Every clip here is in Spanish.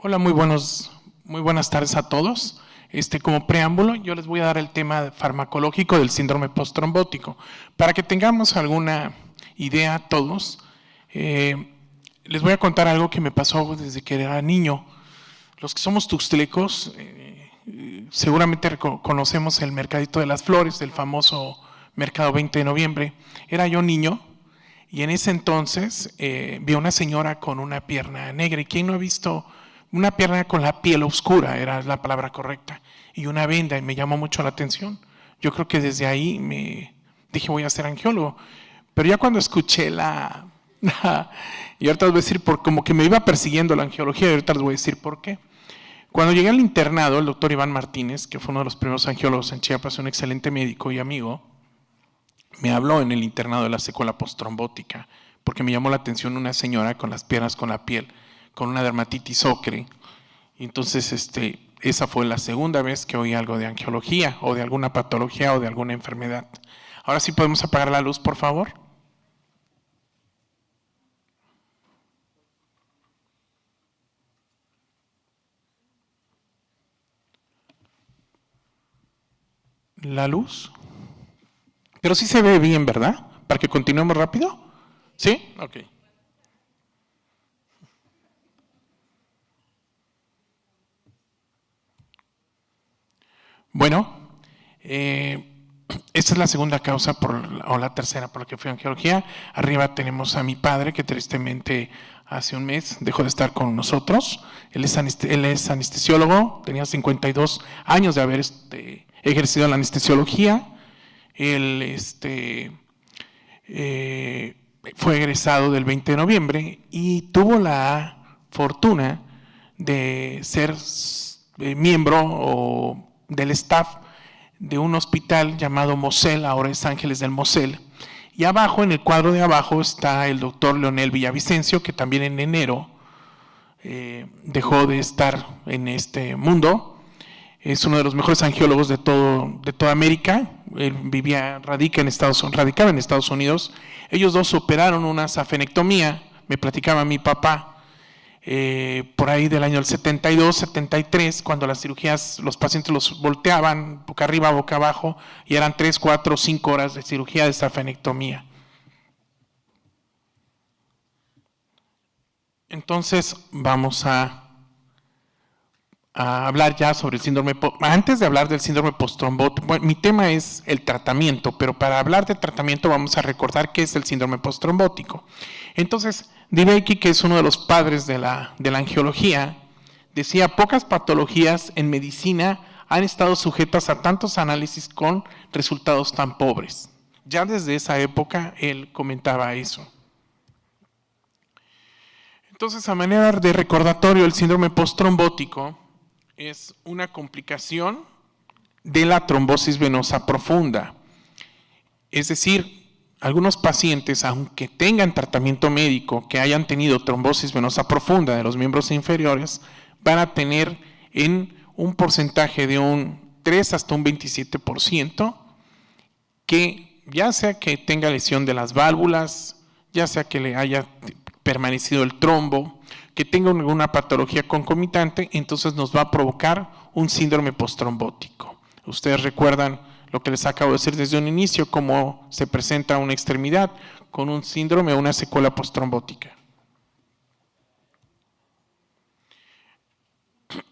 Hola, muy buenas tardes a todos. Como preámbulo, yo les voy a dar el tema farmacológico del síndrome postrombótico. Para que tengamos alguna idea todos, les voy a contar algo que me pasó desde que era niño. Los que somos tuxtlecos, seguramente conocemos el Mercadito de las Flores, el famoso Mercado 20 de noviembre. Era yo niño y en ese entonces vi a una señora con una pierna negra. ¿Y quién no ha visto una pierna con la piel oscura? Era la palabra correcta. Y una venda, y me llamó mucho la atención. Yo creo que desde ahí me dije, voy a ser angiólogo. Pero ya cuando escuché y ahorita les voy a decir, como que me iba persiguiendo la angiología, y ahorita les voy a decir por qué. Cuando llegué al internado, el doctor Iván Martínez, que fue uno de los primeros angiólogos en Chiapas, un excelente médico y amigo, me habló en el internado de la secuela postrombótica, porque me llamó la atención una señora con las piernas con la piel, con una dermatitis ocre. Y entonces esa fue la segunda vez que oí algo de angiología o de alguna patología o de alguna enfermedad. Ahora sí podemos apagar la luz, por favor. La luz. Pero sí se ve bien, ¿verdad? Para que continuemos rápido. ¿Sí? Ok. Bueno, esta es la segunda causa o la tercera por la que fui a angiología. Arriba tenemos a mi padre, que tristemente hace un mes dejó de estar con nosotros. Él es anestesiólogo, tenía 52 años de haber ejercido la anestesiología. Él fue egresado del 20 de noviembre y tuvo la fortuna de ser miembro del staff de un hospital llamado Mosel, ahora es Ángeles del Mosel. Y abajo, en el cuadro de abajo, está el doctor Leonel Villavicencio, que también en enero dejó de estar en este mundo. Es uno de los mejores angiólogos de toda América. Él radicaba en Estados Unidos. Ellos dos operaron una safenectomía, me platicaba mi papá, por ahí del año 72, 73, cuando las cirugías, los pacientes los volteaban boca arriba, boca abajo, y eran 3, 4, 5 horas de cirugía de safenectomía. Entonces vamos a hablar ya sobre el síndrome. Antes de hablar del síndrome postrombótico, bueno, mi tema es el tratamiento, pero para hablar de tratamiento vamos a recordar qué es el síndrome postrombótico. Entonces, Debicki, que es uno de los padres de la angiología, decía: pocas patologías en medicina han estado sujetas a tantos análisis con resultados tan pobres. Ya desde esa época él comentaba eso. Entonces, a manera de recordatorio, el síndrome postrombótico es una complicación de la trombosis venosa profunda. Es decir, algunos pacientes, aunque tengan tratamiento médico, que hayan tenido trombosis venosa profunda de los miembros inferiores, van a tener en un porcentaje de un 3 hasta un 27%, que ya sea que tenga lesión de las válvulas, ya sea que le haya permanecido el trombo, que tenga alguna patología concomitante, entonces nos va a provocar un síndrome postrombótico. Ustedes recuerdan lo que les acabo de decir desde un inicio, cómo se presenta una extremidad con un síndrome o una secuela postrombótica.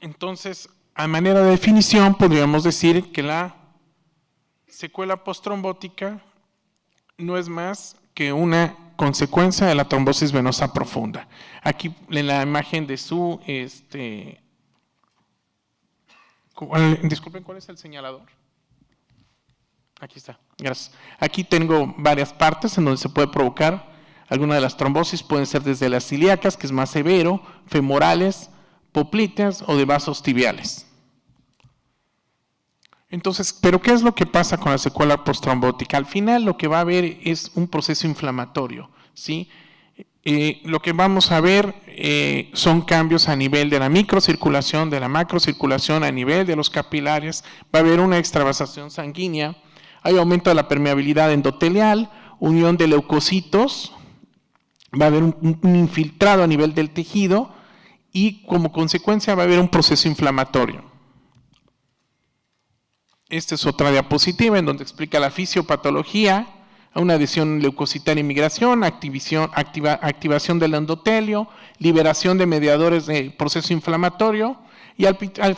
Entonces, a manera de definición, podríamos decir que la secuela postrombótica no es más que una consecuencia de la trombosis venosa profunda. Aquí en la imagen de su, disculpen, ¿cuál es el señalador? Aquí está, gracias. Aquí tengo varias partes en donde se puede provocar alguna de las trombosis. Pueden ser desde las ilíacas, que es más severo, femorales, popliteas o de vasos tibiales. Entonces, ¿pero qué es lo que pasa con la secuela postrombótica? Al final lo que va a haber es un proceso inflamatorio, ¿sí? Lo que vamos a ver son cambios a nivel de la microcirculación, de la macrocirculación, a nivel de los capilares. Va a haber una extravasación sanguínea, hay aumento de la permeabilidad endotelial, unión de leucocitos, va a haber un infiltrado a nivel del tejido y como consecuencia va a haber un proceso inflamatorio. Esta es otra diapositiva en donde explica la fisiopatología, una adhesión leucocitaria y migración, activación del endotelio, liberación de mediadores de proceso inflamatorio y al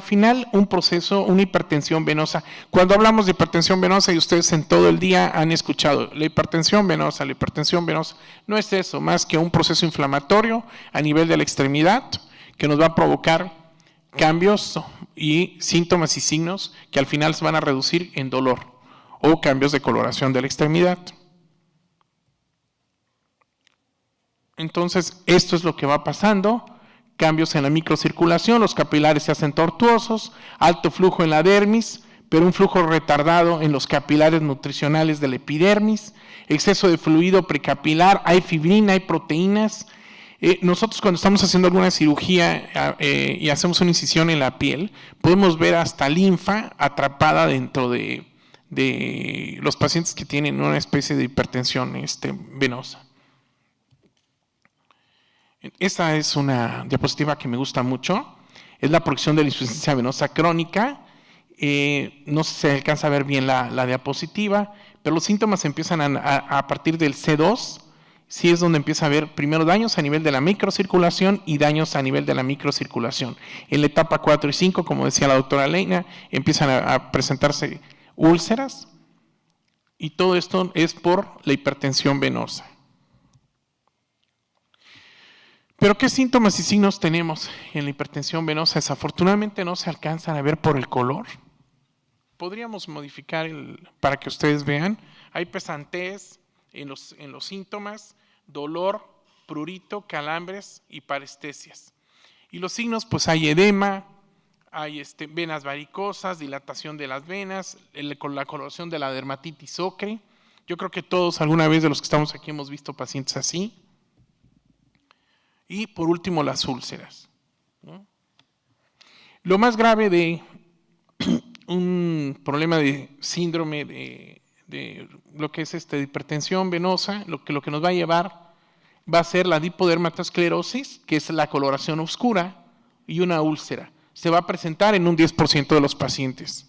final un proceso, una hipertensión venosa. Cuando hablamos de hipertensión venosa, y ustedes en todo el día han escuchado la hipertensión venosa, no es eso, más que un proceso inflamatorio a nivel de la extremidad que nos va a provocar cambios y síntomas y signos que al final se van a reducir en dolor o cambios de coloración de la extremidad. Entonces, esto es lo que va pasando, cambios en la microcirculación, los capilares se hacen tortuosos, alto flujo en la dermis, pero un flujo retardado en los capilares nutricionales de la epidermis, exceso de fluido precapilar, hay fibrina, hay proteínas. Nosotros cuando estamos haciendo alguna cirugía y hacemos una incisión en la piel, podemos ver hasta linfa atrapada dentro de los pacientes que tienen una especie de hipertensión venosa. Esta es una diapositiva que me gusta mucho, es la producción de la insuficiencia venosa crónica. No sé si se alcanza a ver bien la diapositiva, pero los síntomas empiezan a partir del C2, sí es donde empieza a haber primero daños a nivel de la microcirculación y daños a nivel de la microcirculación. En la etapa 4 y 5, como decía la doctora Leina, empiezan a presentarse úlceras y todo esto es por la hipertensión venosa. Pero ¿qué síntomas y signos tenemos en la hipertensión venosa? Desafortunadamente no se alcanzan a ver por el color. Podríamos modificar para que ustedes vean. Hay pesantez en los síntomas, dolor, prurito, calambres y parestesias. Y los signos, pues hay edema, hay venas varicosas, dilatación de las venas, con la coloración de la dermatitis ocre. Yo creo que todos alguna vez de los que estamos aquí hemos visto pacientes así. Y por último, las úlceras, ¿no? Lo más grave de un problema de síndrome de lo que es hipertensión venosa, lo que nos va a llevar va a ser la hipodermatosclerosis, que es la coloración oscura, y una úlcera. Se va a presentar en un 10% de los pacientes.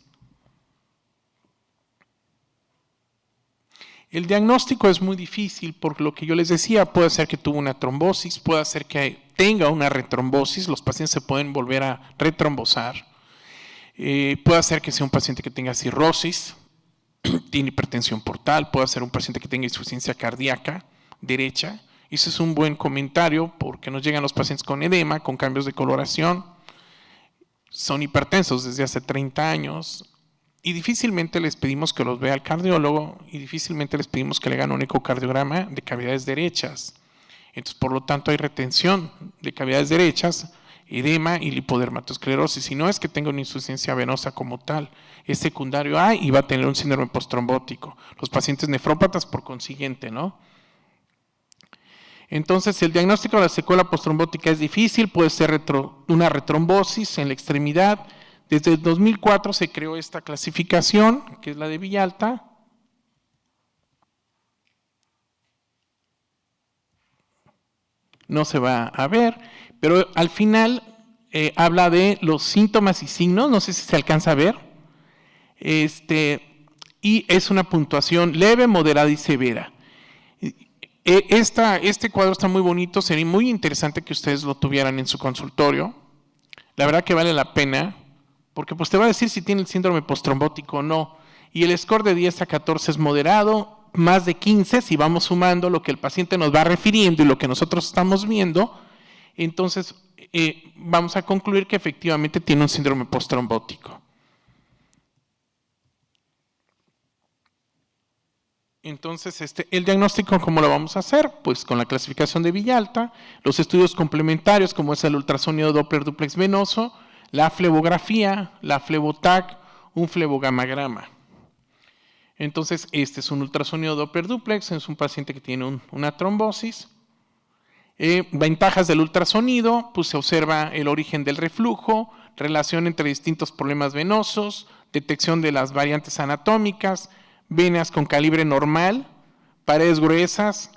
El diagnóstico es muy difícil por lo que yo les decía, puede ser que tuvo una trombosis, puede ser que tenga una retrombosis, los pacientes se pueden volver a retrombosar, puede ser que sea un paciente que tenga cirrosis, tiene hipertensión portal, puede ser un paciente que tenga insuficiencia cardíaca derecha. Ese es un buen comentario porque nos llegan los pacientes con edema, con cambios de coloración, son hipertensos desde hace 30 años, y difícilmente les pedimos que los vea el cardiólogo y difícilmente les pedimos que le hagan un ecocardiograma de cavidades derechas. Entonces, por lo tanto, hay retención de cavidades derechas, edema y lipodermatosclerosis. Si no es que tenga una insuficiencia venosa como tal, es secundario A y va a tener un síndrome postrombótico. Los pacientes nefrópatas, por consiguiente, ¿no? Entonces, el diagnóstico de la secuela postrombótica es difícil, puede ser una retrombosis en la extremidad. Desde el 2004 se creó esta clasificación, que es la de Villalta. No se va a ver, pero al final habla de los síntomas y signos, no sé si se alcanza a ver. Y es una puntuación leve, moderada y severa. Este cuadro está muy bonito, sería muy interesante que ustedes lo tuvieran en su consultorio. La verdad que vale la pena. Porque pues te va a decir si tiene el síndrome postrombótico o no. Y el score de 10 a 14 es moderado, más de 15 si vamos sumando lo que el paciente nos va refiriendo y lo que nosotros estamos viendo, entonces vamos a concluir que efectivamente tiene un síndrome postrombótico. Entonces, el diagnóstico, ¿cómo lo vamos a hacer? Pues con la clasificación de Villalta, los estudios complementarios como es el ultrasonido Doppler duplex venoso, la flebografía, la flebotac, un flebogamagrama. Entonces, este es un ultrasonido Doppler duplex, es un paciente que tiene una trombosis. Ventajas del ultrasonido, pues se observa el origen del reflujo, relación entre distintos problemas venosos, detección de las variantes anatómicas, venas con calibre normal, paredes gruesas,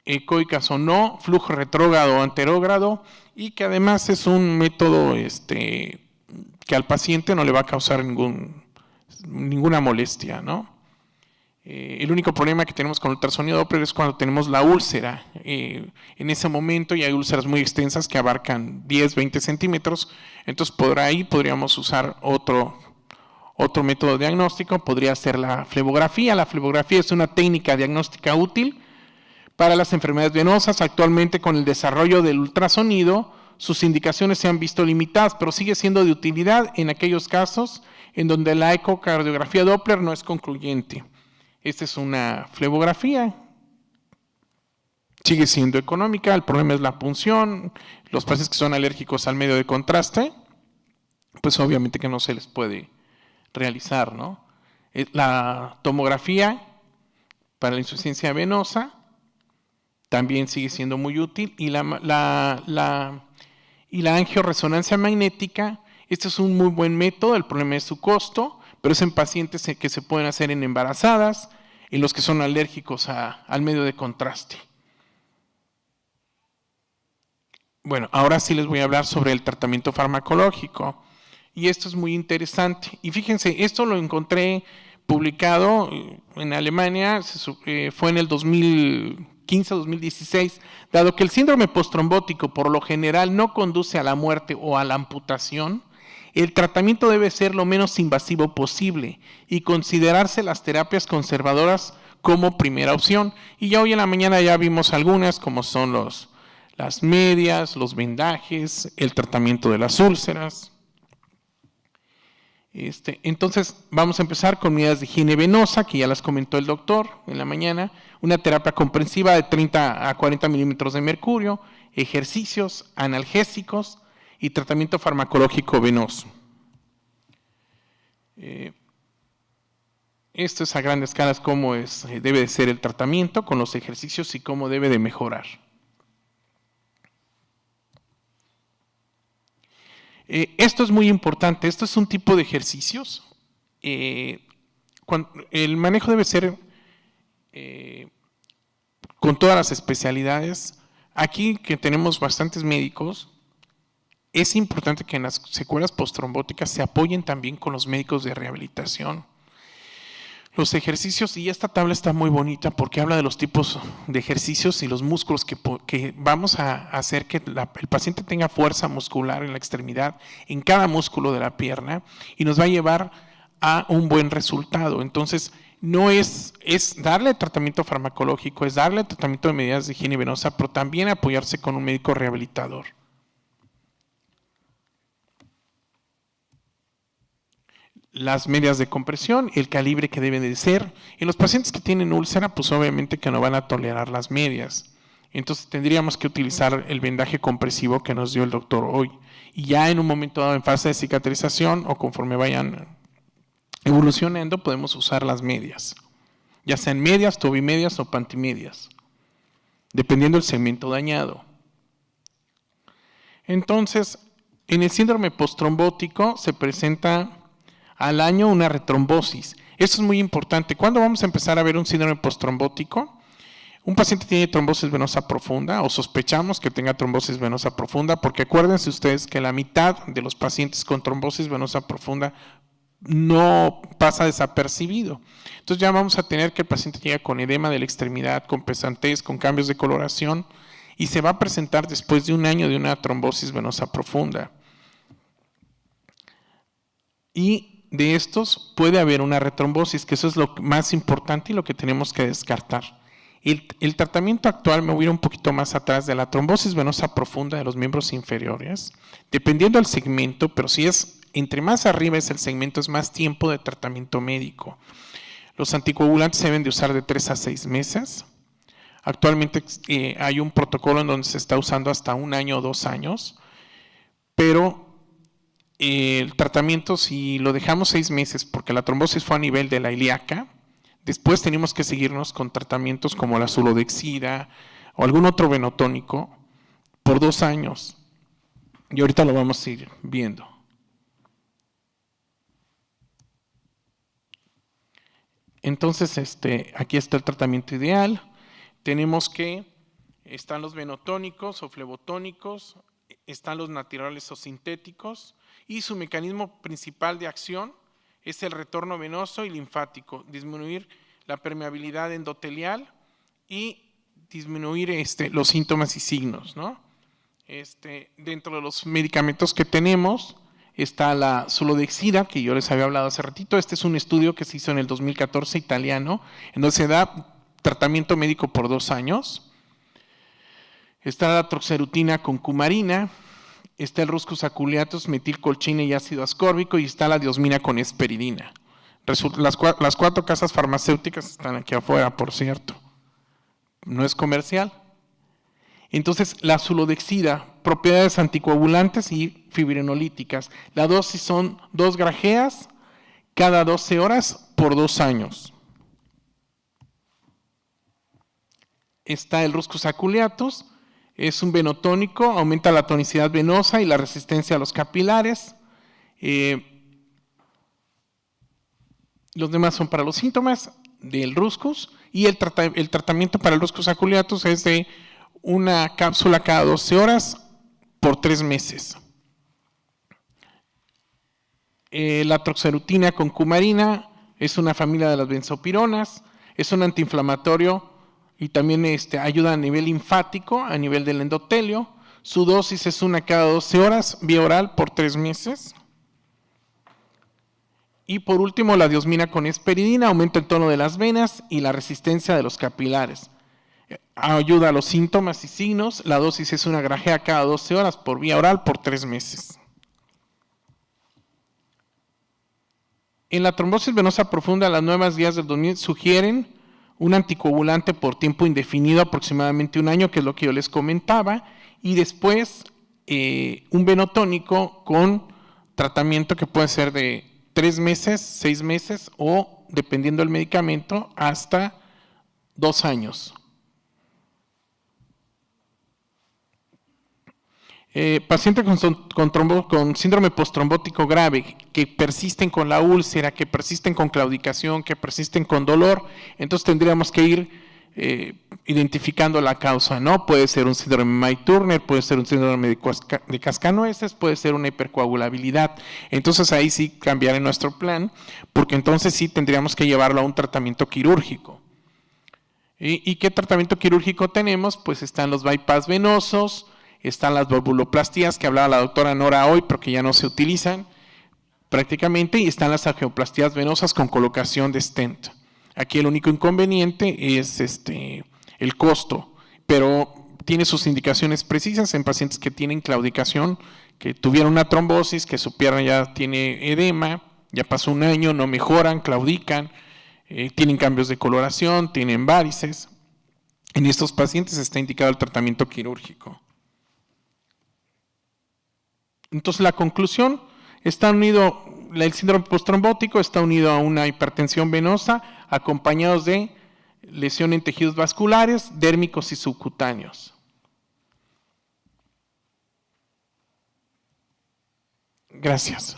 ecoicas o no, flujo retrógrado o anterógrado, y que además es un método que al paciente no le va a causar ninguna molestia, ¿no? El único problema que tenemos con el ultrasonido Doppler es cuando tenemos la úlcera. En ese momento, y hay úlceras muy extensas que abarcan 10, 20 centímetros, entonces por ahí podríamos usar otro método diagnóstico, podría ser la flebografía. La flebografía es una técnica diagnóstica útil para las enfermedades venosas. Actualmente, con el desarrollo del ultrasonido, sus indicaciones se han visto limitadas, pero sigue siendo de utilidad en aquellos casos en donde la ecocardiografía Doppler no es concluyente. Esta es una flebografía, sigue siendo económica, el problema es la punción. Los pacientes que son alérgicos al medio de contraste, pues obviamente que no se les puede realizar, ¿no? La tomografía para la insuficiencia venosa también sigue siendo muy útil, y la angioresonancia magnética, este es un muy buen método. El problema es su costo, pero es en pacientes que se pueden hacer en embarazadas, en los que son alérgicos al medio de contraste. Bueno, ahora sí les voy a hablar sobre el tratamiento farmacológico, y esto es muy interesante. Y fíjense, esto lo encontré publicado en Alemania, fue en el 2015-2016, dado que el síndrome postrombótico por lo general no conduce a la muerte o a la amputación. El tratamiento debe ser lo menos invasivo posible y considerarse las terapias conservadoras como primera opción. Y ya hoy en la mañana ya vimos algunas, como son las medias, los vendajes, el tratamiento de las úlceras. Entonces vamos a empezar con medidas de higiene venosa, que ya las comentó el doctor en la mañana. Una terapia comprensiva de 30 a 40 milímetros de mercurio, ejercicios, analgésicos y tratamiento farmacológico venoso. Esto es a grandes escalas cómo debe de ser el tratamiento con los ejercicios y cómo debe de mejorar. Esto es muy importante. Esto es un tipo de ejercicios. El manejo debe ser con todas las especialidades. Aquí, que tenemos bastantes médicos, es importante que en las secuelas postrombóticas se apoyen también con los médicos de rehabilitación. Los ejercicios, y esta tabla está muy bonita porque habla de los tipos de ejercicios y los músculos que vamos a hacer que el paciente tenga fuerza muscular en la extremidad, en cada músculo de la pierna, y nos va a llevar a un buen resultado. Entonces, no es darle tratamiento farmacológico, es darle tratamiento de medidas de higiene venosa, pero también apoyarse con un médico rehabilitador. Las medidas de compresión, el calibre que deben de ser. En los pacientes que tienen úlcera, pues obviamente que no van a tolerar las medias. Entonces tendríamos que utilizar el vendaje compresivo que nos dio el doctor hoy. Y ya en un momento dado, en fase de cicatrización o conforme vayan evolucionando, podemos usar las medias. Ya sean medias, tobimedias o pantimedias, dependiendo del segmento dañado. Entonces, en el síndrome postrombótico se presenta al año una retrombosis. Esto es muy importante. ¿Cuándo vamos a empezar a ver un síndrome postrombótico? Un paciente tiene trombosis venosa profunda, o sospechamos que tenga trombosis venosa profunda, porque acuérdense ustedes que la mitad de los pacientes con trombosis venosa profunda no pasa desapercibido. Entonces ya vamos a tener que el paciente llega con edema de la extremidad, con pesantez, con cambios de coloración, y se va a presentar después de un año de una trombosis venosa profunda. Y de estos puede haber una retrombosis, que eso es lo más importante y lo que tenemos que descartar. El tratamiento actual, me voy a ir un poquito más atrás, de la trombosis venosa profunda de los miembros inferiores, dependiendo del segmento, pero si es entre más arriba es el segmento, es más tiempo de tratamiento médico. Los anticoagulantes se deben de usar de 3 a 6 meses. Actualmente hay un protocolo en donde se está usando hasta 1 año o 2 años, pero el tratamiento, si lo dejamos 6 meses porque la trombosis fue a nivel de la ilíaca, después tenemos que seguirnos con tratamientos como la sulodexida o algún otro venotónico por 2 años. Y ahorita lo vamos a ir viendo. Entonces, aquí está el tratamiento ideal. Tenemos que Están los venotónicos o flebotónicos, están los naturales o sintéticos, y su mecanismo principal de acción es el retorno venoso y linfático, disminuir la permeabilidad endotelial y disminuir los síntomas y signos, ¿no? Dentro de los medicamentos que tenemos está la sulodexida, que yo les había hablado hace ratito. Este es un estudio que se hizo en el 2014 italiano, en donde se da tratamiento médico por 2 años. Está la troxerutina con cumarina, está el Ruscus aculeatus, metilcolchina y ácido ascórbico, y está la diosmina con esperidina. Las 4 casas farmacéuticas están aquí afuera, por cierto. No es comercial. Entonces, la sulodexida, propiedades anticoagulantes y fibrinolíticas. La dosis son 2 grajeas cada 12 horas por 2 años. Está el Ruscus aculeatus, es un venotónico, aumenta la tonicidad venosa y la resistencia a los capilares. Los demás son para los síntomas del Ruscus, y el tratamiento para el Ruscus aculeatus es de una cápsula cada 12 horas por 3 meses. La troxerutina con cumarina es una familia de las benzopironas, es un antiinflamatorio y también ayuda a nivel linfático, a nivel del endotelio. Su dosis es una cada 12 horas, vía oral por 3 meses. Y por último, la diosmina con esperidina aumenta el tono de las venas y la resistencia de los capilares. Ayuda a los síntomas y signos. La dosis es una grajea cada 12 horas por vía oral por 3 meses. En la trombosis venosa profunda, las nuevas guías del 2000 sugieren un anticoagulante por tiempo indefinido, aproximadamente 1 año, que es lo que yo les comentaba, y después un venotónico con tratamiento que puede ser de 3 meses, 6 meses o, dependiendo del medicamento, hasta 2 años. Pacientes con síndrome postrombótico grave, que persisten con la úlcera, que persisten con claudicación, que persisten con dolor, entonces tendríamos que ir identificando la causa, ¿no? Puede ser un síndrome May-Turner, puede ser un síndrome de cascanueces, puede ser una hipercoagulabilidad. Entonces ahí sí cambiará nuestro plan, porque entonces sí tendríamos que llevarlo a un tratamiento quirúrgico. ¿Y qué tratamiento quirúrgico tenemos? Pues están los bypass venosos, están las valvuloplastías que hablaba la doctora Nora hoy, pero que ya no se utilizan prácticamente, y están las angioplastías venosas con colocación de stent. Aquí el único inconveniente es el costo, pero tiene sus indicaciones precisas en pacientes que tienen claudicación, que tuvieron una trombosis, que su pierna ya tiene edema, ya pasó 1 año, no mejoran, claudican, tienen cambios de coloración, tienen varices. En estos pacientes está indicado el tratamiento quirúrgico. Entonces, la conclusión, el síndrome postrombótico está unido a una hipertensión venosa, acompañados de lesión en tejidos vasculares, dérmicos y subcutáneos. Gracias.